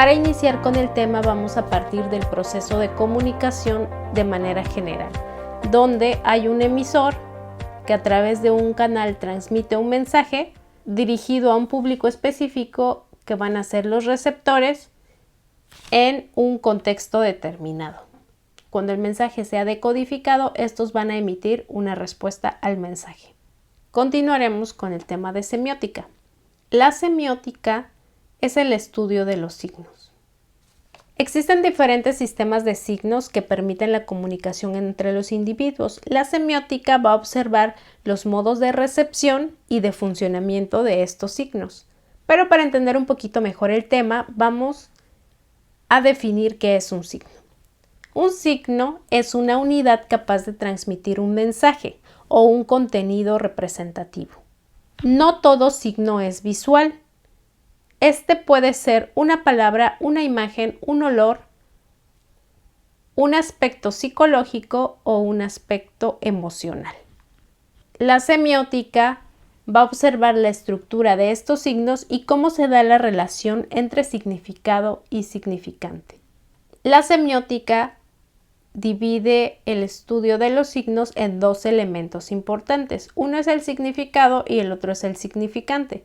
Para iniciar con el tema vamos a partir del proceso de comunicación de manera general, donde hay un emisor que a través de un canal transmite un mensaje dirigido a un público específico que van a ser los receptores en un contexto determinado. Cuando el mensaje sea decodificado, estos van a emitir una respuesta al mensaje. Continuaremos con el tema de semiótica. La semiótica es el estudio de los signos. Existen diferentes sistemas de signos que permiten la comunicación entre los individuos. La semiótica va a observar los modos de recepción y de funcionamiento de estos signos. Pero para entender un poquito mejor el tema, vamos a definir qué es un signo. Un signo es una unidad capaz de transmitir un mensaje o un contenido representativo. No todo signo es visual. Este puede ser una palabra, una imagen, un olor, un aspecto psicológico o un aspecto emocional. La semiótica va a observar la estructura de estos signos y cómo se da la relación entre significado y significante. La semiótica divide el estudio de los signos en dos elementos importantes. Uno es el significado y el otro es el significante.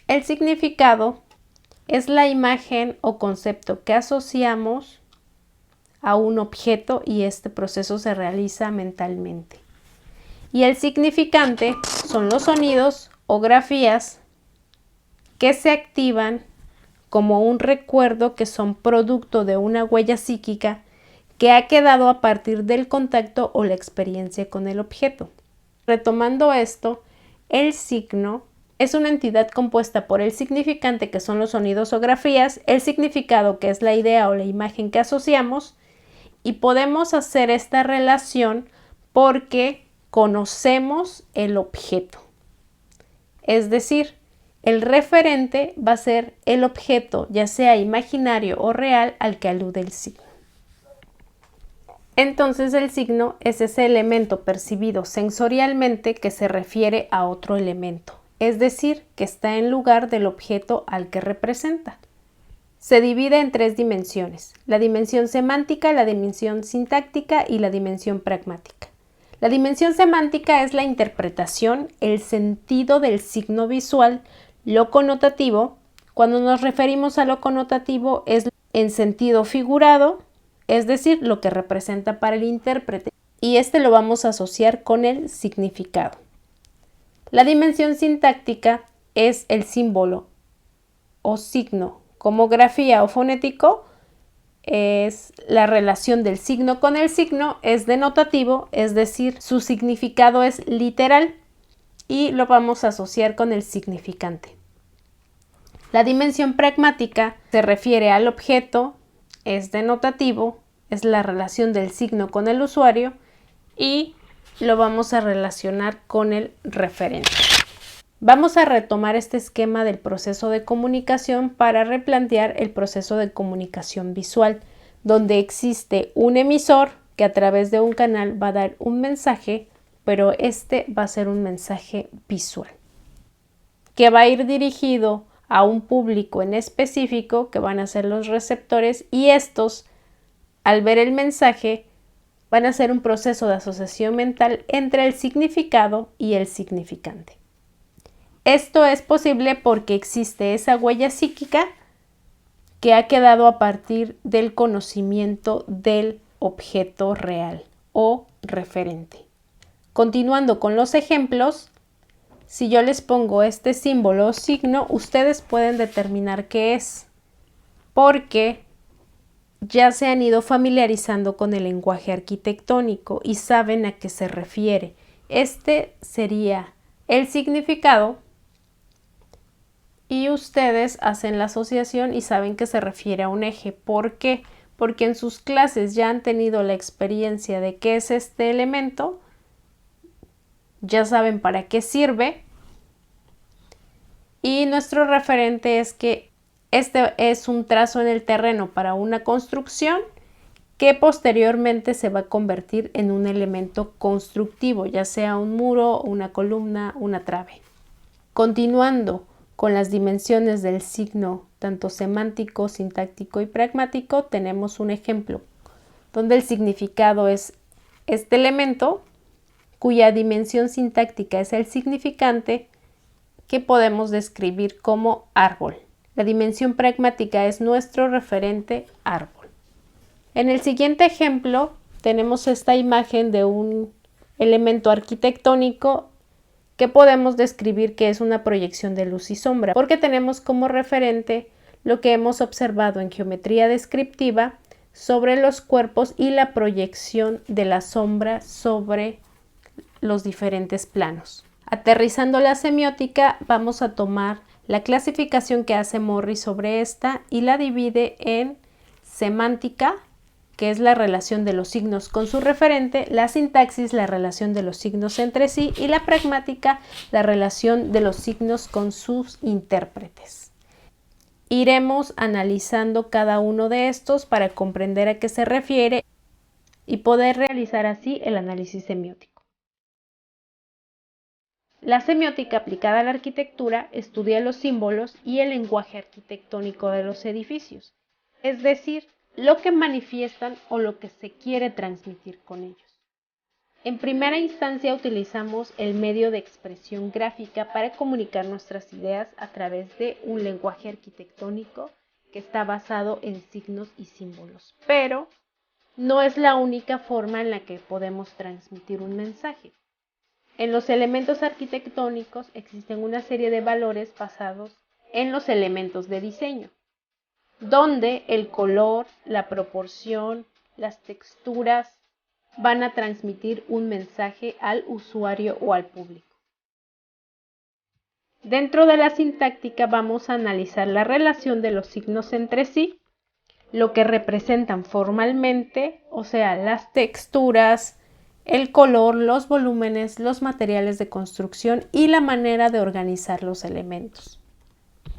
El significado es la imagen o concepto que asociamos a un objeto y este proceso se realiza mentalmente. Y el significante son los sonidos o grafías que se activan como un recuerdo que son producto de una huella psíquica que ha quedado a partir del contacto o la experiencia con el objeto. Retomando esto, el signo es una entidad compuesta por el significante, que son los sonidos o grafías, el significado, que es la idea o la imagen que asociamos, y podemos hacer esta relación porque conocemos el objeto. Es decir, el referente va a ser el objeto, ya sea imaginario o real, al que alude el signo. Entonces el signo es ese elemento percibido sensorialmente que se refiere a otro elemento, es decir, que está en lugar del objeto al que representa. Se divide en tres dimensiones: la dimensión semántica, la dimensión sintáctica y la dimensión pragmática. La dimensión semántica es la interpretación, el sentido del signo visual. Lo connotativo, cuando nos referimos a lo connotativo, es en sentido figurado, es decir, lo que representa para el intérprete, y este lo vamos a asociar con el significado. La dimensión sintáctica es el símbolo o signo, como grafía o fonético, es la relación del signo con el signo, es denotativo, es decir, su significado es literal y lo vamos a asociar con el significante. La dimensión pragmática se refiere al objeto, es denotativo, es la relación del signo con el usuario y lo vamos a relacionar con el referente. Vamos a retomar este esquema del proceso de comunicación para replantear el proceso de comunicación visual, donde existe un emisor que a través de un canal va a dar un mensaje, pero este va a ser un mensaje visual, que va a ir dirigido a un público en específico, que van a ser los receptores, y estos, al ver el mensaje, van a hacer un proceso de asociación mental entre el significado y el significante. Esto es posible porque existe esa huella psíquica que ha quedado a partir del conocimiento del objeto real o referente. Continuando con los ejemplos, si yo les pongo este símbolo o signo, ustedes pueden determinar qué es, porque ya se han ido familiarizando con el lenguaje arquitectónico y saben a qué se refiere. Este sería el significado y ustedes hacen la asociación y saben que se refiere a un eje. ¿Por qué? Porque en sus clases ya han tenido la experiencia de qué es este elemento, ya saben para qué sirve, y nuestro referente es que este es un trazo en el terreno para una construcción que posteriormente se va a convertir en un elemento constructivo, ya sea un muro, una columna, una trave. Continuando con las dimensiones del signo tanto semántico, sintáctico y pragmático, tenemos un ejemplo donde el significado es este elemento cuya dimensión sintáctica es el significante, que podemos describir como árbol. La dimensión pragmática es nuestro referente árbol. En el siguiente ejemplo tenemos esta imagen de un elemento arquitectónico que podemos describir que es una proyección de luz y sombra, porque tenemos como referente lo que hemos observado en geometría descriptiva sobre los cuerpos y la proyección de la sombra sobre los diferentes planos. Aterrizando la semiótica, vamos a tomar la clasificación que hace Morris sobre esta y la divide en semántica, que es la relación de los signos con su referente, la sintaxis, la relación de los signos entre sí, y la pragmática, la relación de los signos con sus intérpretes. Iremos analizando cada uno de estos para comprender a qué se refiere y poder realizar así el análisis semiótico. La semiótica aplicada a la arquitectura estudia los símbolos y el lenguaje arquitectónico de los edificios, es decir, lo que manifiestan o lo que se quiere transmitir con ellos. En primera instancia utilizamos el medio de expresión gráfica para comunicar nuestras ideas a través de un lenguaje arquitectónico que está basado en signos y símbolos, pero no es la única forma en la que podemos transmitir un mensaje. En los elementos arquitectónicos existen una serie de valores basados en los elementos de diseño, donde el color, la proporción, las texturas van a transmitir un mensaje al usuario o al público. Dentro de la sintáctica vamos a analizar la relación de los signos entre sí, lo que representan formalmente, o sea, las texturas, el color, los volúmenes, los materiales de construcción y la manera de organizar los elementos.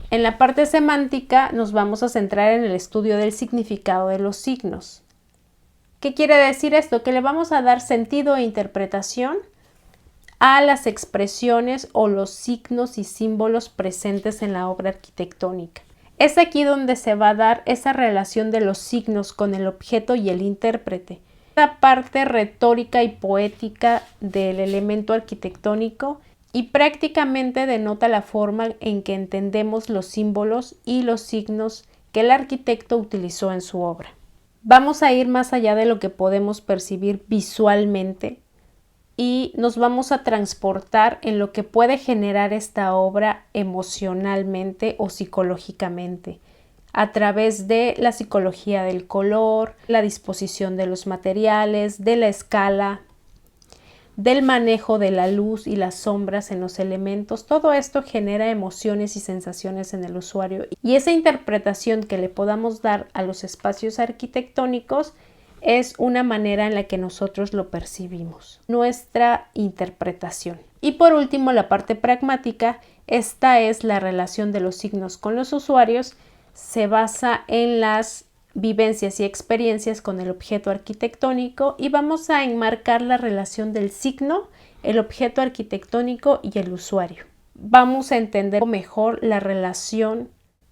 En la parte semántica nos vamos a centrar en el estudio del significado de los signos. ¿Qué quiere decir esto? Que le vamos a dar sentido e interpretación a las expresiones o los signos y símbolos presentes en la obra arquitectónica. Es aquí donde se va a dar esa relación de los signos con el objeto y el intérprete. La parte retórica y poética del elemento arquitectónico y prácticamente denota la forma en que entendemos los símbolos y los signos que el arquitecto utilizó en su obra. Vamos a ir más allá de lo que podemos percibir visualmente y nos vamos a transportar en lo que puede generar esta obra emocionalmente o psicológicamente, a través de la psicología del color, la disposición de los materiales, de la escala, del manejo de la luz y las sombras en los elementos. Todo esto genera emociones y sensaciones en el usuario, y esa interpretación que le podamos dar a los espacios arquitectónicos es una manera en la que nosotros lo percibimos, nuestra interpretación. Y por último, la parte pragmática. Esta es la relación de los signos con los usuarios. Se basa en las vivencias y experiencias con el objeto arquitectónico y vamos a enmarcar la relación del signo, el objeto arquitectónico y el usuario. Vamos a entender mejor la relación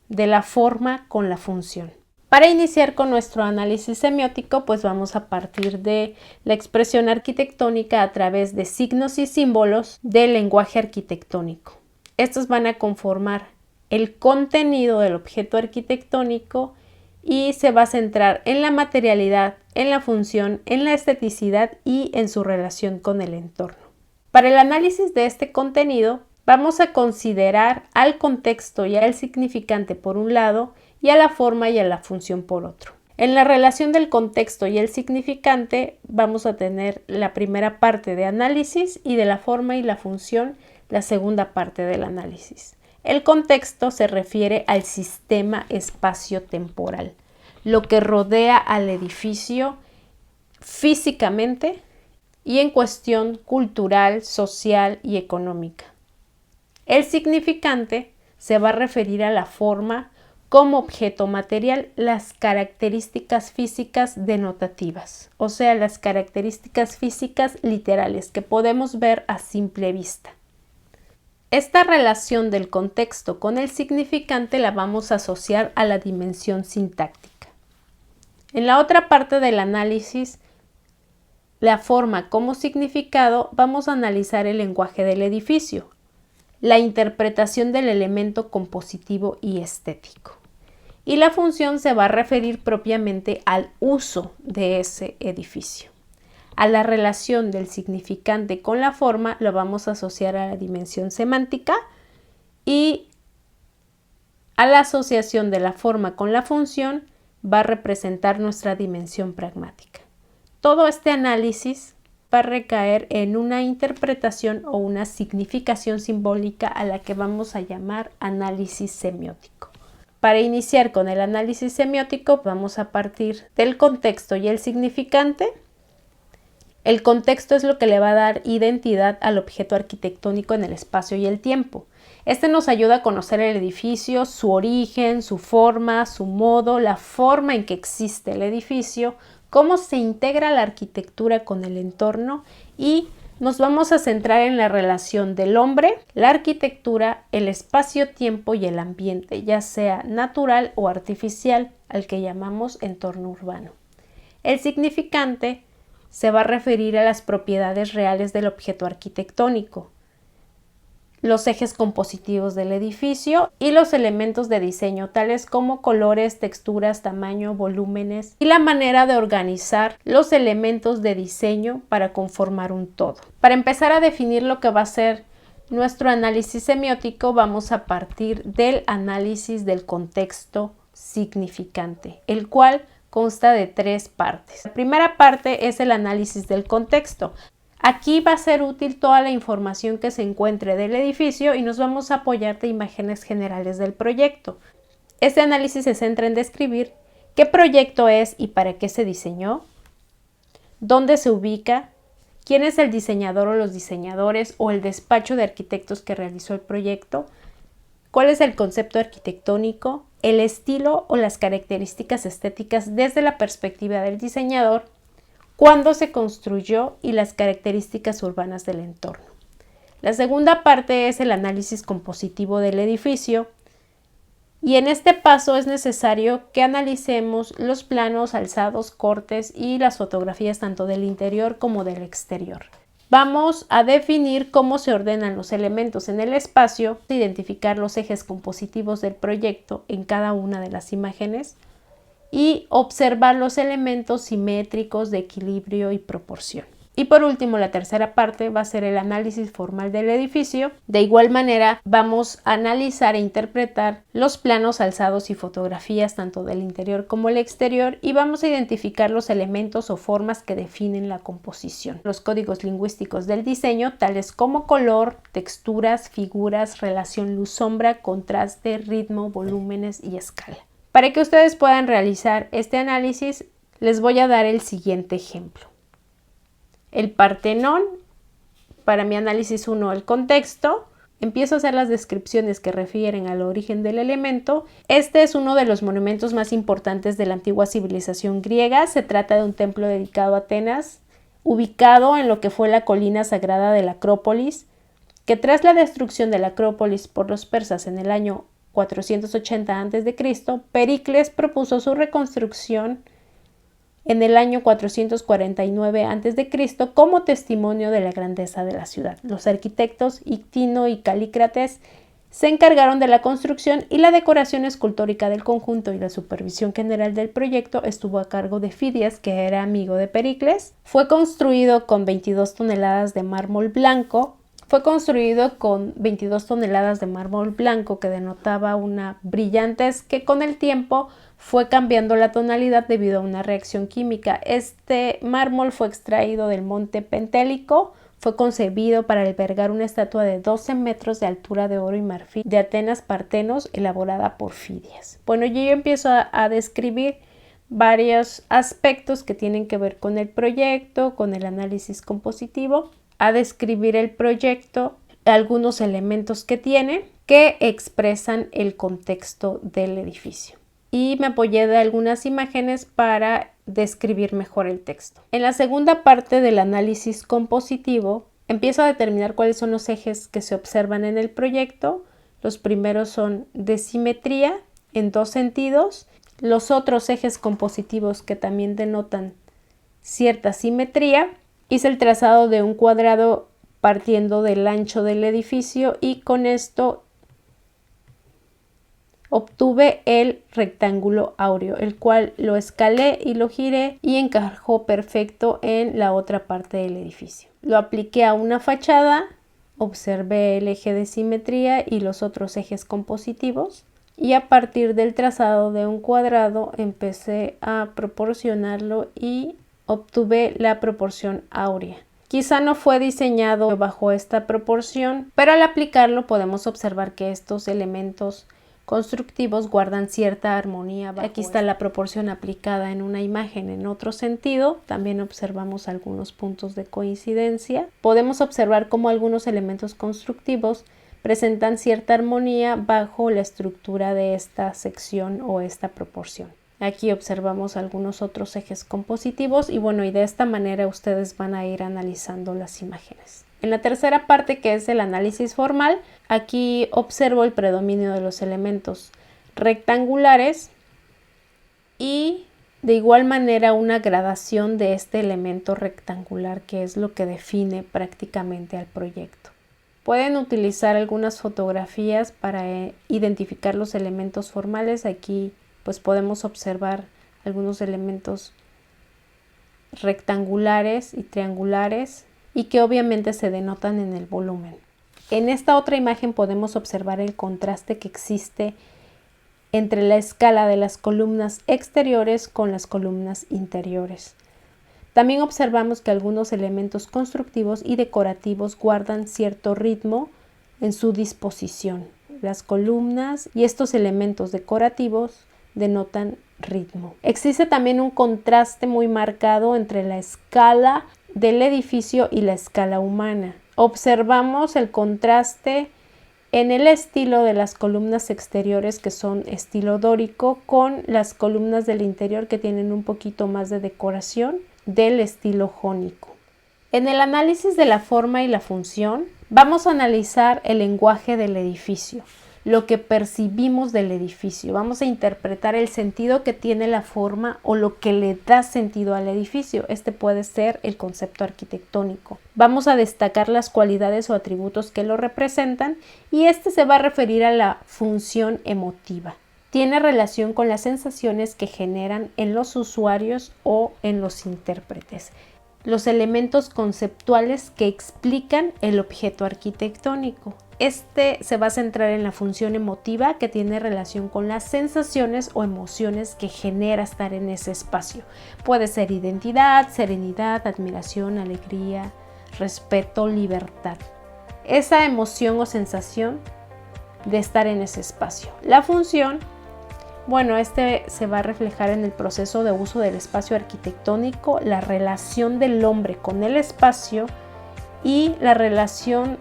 de la forma con la función. Para iniciar con nuestro análisis semiótico, pues vamos a partir de la expresión arquitectónica a través de signos y símbolos del lenguaje arquitectónico. Estos van a conformar el contenido del objeto arquitectónico y se va a centrar en la materialidad, en la función, en la esteticidad y en su relación con el entorno. Para el análisis de este contenido, vamos a considerar al contexto y al significante por un lado y a la forma y a la función por otro. En la relación del contexto y el significante vamos a tener la primera parte de análisis y de la forma y la función la segunda parte del análisis. El contexto se refiere al sistema espacio-temporal, lo que rodea al edificio físicamente y en cuestión cultural, social y económica. El significante se va a referir a la forma como objeto material, las características físicas denotativas, o sea, las características físicas literales que podemos ver a simple vista. Esta relación del contexto con el significante la vamos a asociar a la dimensión sintáctica. En la otra parte del análisis, la forma como significado, vamos a analizar el lenguaje del edificio, la interpretación del elemento compositivo y estético. Y la función se va a referir propiamente al uso de ese edificio. A la relación del significante con la forma lo vamos a asociar a la dimensión semántica y a la asociación de la forma con la función va a representar nuestra dimensión pragmática. Todo este análisis va a recaer en una interpretación o una significación simbólica a la que vamos a llamar análisis semiótico. Para iniciar con el análisis semiótico vamos a partir del contexto y el significante. El contexto es lo que le va a dar identidad al objeto arquitectónico en el espacio y el tiempo. Este nos ayuda a conocer el edificio, su origen, su forma, su modo, la forma en que existe el edificio, cómo se integra la arquitectura con el entorno y nos vamos a centrar en la relación del hombre, la arquitectura, el espacio-tiempo y el ambiente, ya sea natural o artificial, al que llamamos entorno urbano. El significante se va a referir a las propiedades reales del objeto arquitectónico, los ejes compositivos del edificio y los elementos de diseño, tales como colores, texturas, tamaño, volúmenes y la manera de organizar los elementos de diseño para conformar un todo. Para empezar a definir lo que va a ser nuestro análisis semiótico, vamos a partir del análisis del contexto significante, el cual consta de 3 partes. La primera parte es el análisis del contexto. Aquí va a ser útil toda la información que se encuentre del edificio y nos vamos a apoyar de imágenes generales del proyecto. Este análisis se centra en describir qué proyecto es y para qué se diseñó, dónde se ubica, quién es el diseñador o los diseñadores o el despacho de arquitectos que realizó el proyecto, cuál es el concepto arquitectónico, el estilo o las características estéticas desde la perspectiva del diseñador, cuándo se construyó y las características urbanas del entorno. La segunda parte es el análisis compositivo del edificio y en este paso es necesario que analicemos los planos, alzados, cortes y las fotografías tanto del interior como del exterior. Vamos a definir cómo se ordenan los elementos en el espacio, identificar los ejes compositivos del proyecto en cada una de las imágenes y observar los elementos simétricos de equilibrio y proporción. Y por último, la tercera parte va a ser el análisis formal del edificio. De igual manera, vamos a analizar e interpretar los planos, alzados y fotografías tanto del interior como el exterior y vamos a identificar los elementos o formas que definen la composición. Los códigos lingüísticos del diseño, tales como color, texturas, figuras, relación luz-sombra, contraste, ritmo, volúmenes y escala. Para que ustedes puedan realizar este análisis, les voy a dar el siguiente ejemplo. El Partenón, para mi análisis 1, el contexto. Empiezo a hacer las descripciones que refieren al origen del elemento. Este es uno de los monumentos más importantes de la antigua civilización griega. Se trata de un templo dedicado a Atenas, ubicado en lo que fue la colina sagrada de la Acrópolis, que tras la destrucción de la Acrópolis por los persas en el año 480 a.C., Pericles propuso su reconstrucción en el año 449 a.C. como testimonio de la grandeza de la ciudad. Los arquitectos Ictino y Calícrates se encargaron de la construcción y la decoración escultórica del conjunto y la supervisión general del proyecto estuvo a cargo de Fidias, que era amigo de Pericles. Fue construido con 22 toneladas de mármol blanco. Que denotaba una brillantez que con el tiempo fue cambiando la tonalidad debido a una reacción química. Este mármol fue extraído del monte Pentélico, fue concebido para albergar una estatua de 12 metros de altura de oro y marfil de Atenas Partenos elaborada por Fidias. Bueno, yo empiezo a describir varios aspectos que tienen que ver con el proyecto, con el análisis compositivo, a describir el proyecto, algunos elementos que tiene que expresan el contexto del edificio. Y me apoyé de algunas imágenes para describir mejor el texto. En la segunda parte del análisis compositivo Empiezo a determinar cuáles son los ejes que se observan en el proyecto. Los primeros son de simetría en dos sentidos. Los otros ejes compositivos que también denotan cierta simetría. Hice el trazado de un cuadrado partiendo del ancho del edificio y con esto obtuve el rectángulo áureo, el cual lo escalé y lo giré y encajó perfecto en la otra parte del edificio. Lo apliqué a una fachada, observé el eje de simetría y los otros ejes compositivos y a partir del trazado de un cuadrado empecé a proporcionarlo y obtuve la proporción áurea. Quizá no fue diseñado bajo esta proporción, pero al aplicarlo podemos observar que estos elementos constructivos guardan cierta armonía. Aquí está la proporción aplicada en una imagen en otro sentido. También observamos algunos puntos de coincidencia. Podemos observar cómo algunos elementos constructivos presentan cierta armonía bajo la estructura de esta sección o esta proporción. Aquí observamos algunos otros ejes compositivos y bueno, y de esta manera ustedes van a ir analizando las imágenes. En la tercera parte, que es el análisis formal, aquí observo el predominio de los elementos rectangulares y de igual manera una gradación de este elemento rectangular, que es lo que define prácticamente al proyecto. Pueden utilizar algunas fotografías para identificar los elementos formales. Aquí pues podemos observar algunos elementos rectangulares y triangulares y que obviamente se denotan en el volumen. En esta otra imagen podemos observar el contraste que existe entre la escala de las columnas exteriores con las columnas interiores. También observamos que algunos elementos constructivos y decorativos guardan cierto ritmo en su disposición. Las columnas y estos elementos decorativos denotan ritmo. Existe también un contraste muy marcado entre la escala del edificio y la escala humana. Observamos el contraste en el estilo de las columnas exteriores, que son estilo dórico, con las columnas del interior que tienen un poquito más de decoración del estilo jónico. En el análisis de la forma y la función, vamos a analizar el lenguaje del edificio, lo que percibimos del edificio. Vamos a interpretar el sentido que tiene la forma o lo que le da sentido al edificio. Este puede ser el concepto arquitectónico. Vamos a destacar las cualidades o atributos que lo representan y este se va a referir a la función emotiva. Tiene relación con las sensaciones que generan en los usuarios o en los intérpretes. Los elementos conceptuales que explican el objeto arquitectónico. Este se va a centrar en la función emotiva, que tiene relación con las sensaciones o emociones que genera estar en ese espacio. Puede ser identidad, serenidad, admiración, alegría, respeto, libertad. Esa emoción o sensación de estar en ese espacio. La función, bueno, este se va a reflejar en el proceso de uso del espacio arquitectónico, la relación del hombre con el espacio y la relación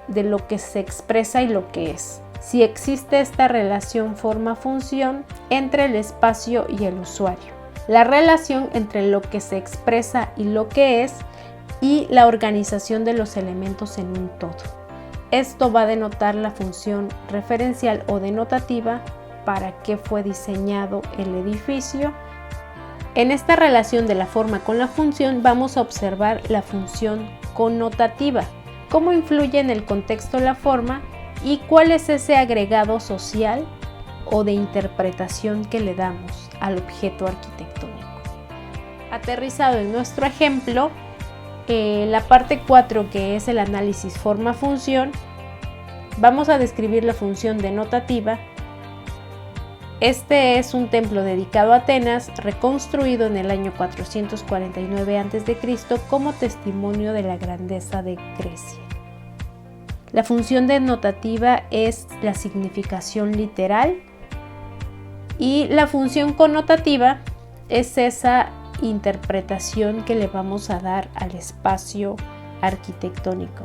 de lo que se expresa y lo que es. Si existe esta relación forma-función entre el espacio y el usuario. La relación entre lo que se expresa y lo que es y la organización de los elementos en un todo. Esto va a denotar la función referencial o denotativa para qué fue diseñado el edificio. En esta relación de la forma con la función vamos a observar la función connotativa, cómo influye en el contexto la forma y cuál es ese agregado social o de interpretación que le damos al objeto arquitectónico. Aterrizado en nuestro ejemplo, la parte 4, que es el análisis forma-función, vamos a describir la función denotativa. Este es un templo dedicado a Atenas, reconstruido en el año 449 a.C. como testimonio de la grandeza de Grecia. La función denotativa es la significación literal y la función connotativa es esa interpretación que le vamos a dar al espacio arquitectónico.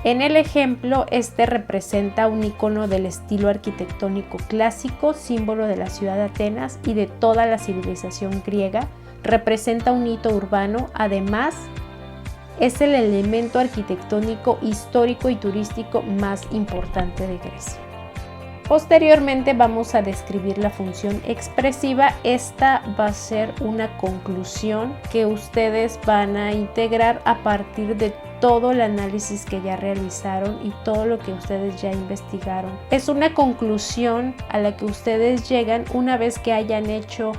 En el ejemplo, este representa un icono del estilo arquitectónico clásico, símbolo de la ciudad de Atenas y de toda la civilización griega. Representa un hito urbano. Además, es el elemento arquitectónico, histórico y turístico más importante de Grecia. Posteriormente vamos a describir la función expresiva. Esta va a ser una conclusión que ustedes van a integrar a partir de todo el análisis que ya realizaron y todo lo que ustedes ya investigaron. Es una conclusión a la que ustedes llegan una vez que hayan hecho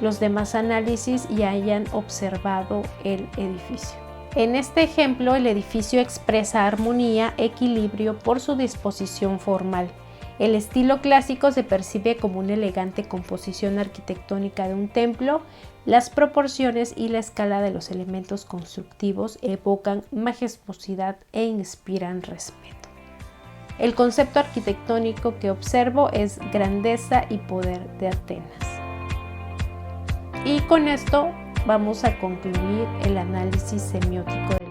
los demás análisis y hayan observado el edificio. En este ejemplo, el edificio expresa armonía, equilibrio por su disposición formal. El estilo clásico se percibe como una elegante composición arquitectónica de un templo. Las proporciones y la escala de los elementos constructivos evocan majestuosidad e inspiran respeto. El concepto arquitectónico que observo es grandeza y poder de Atenas. Y con esto vamos a concluir el análisis semiótico.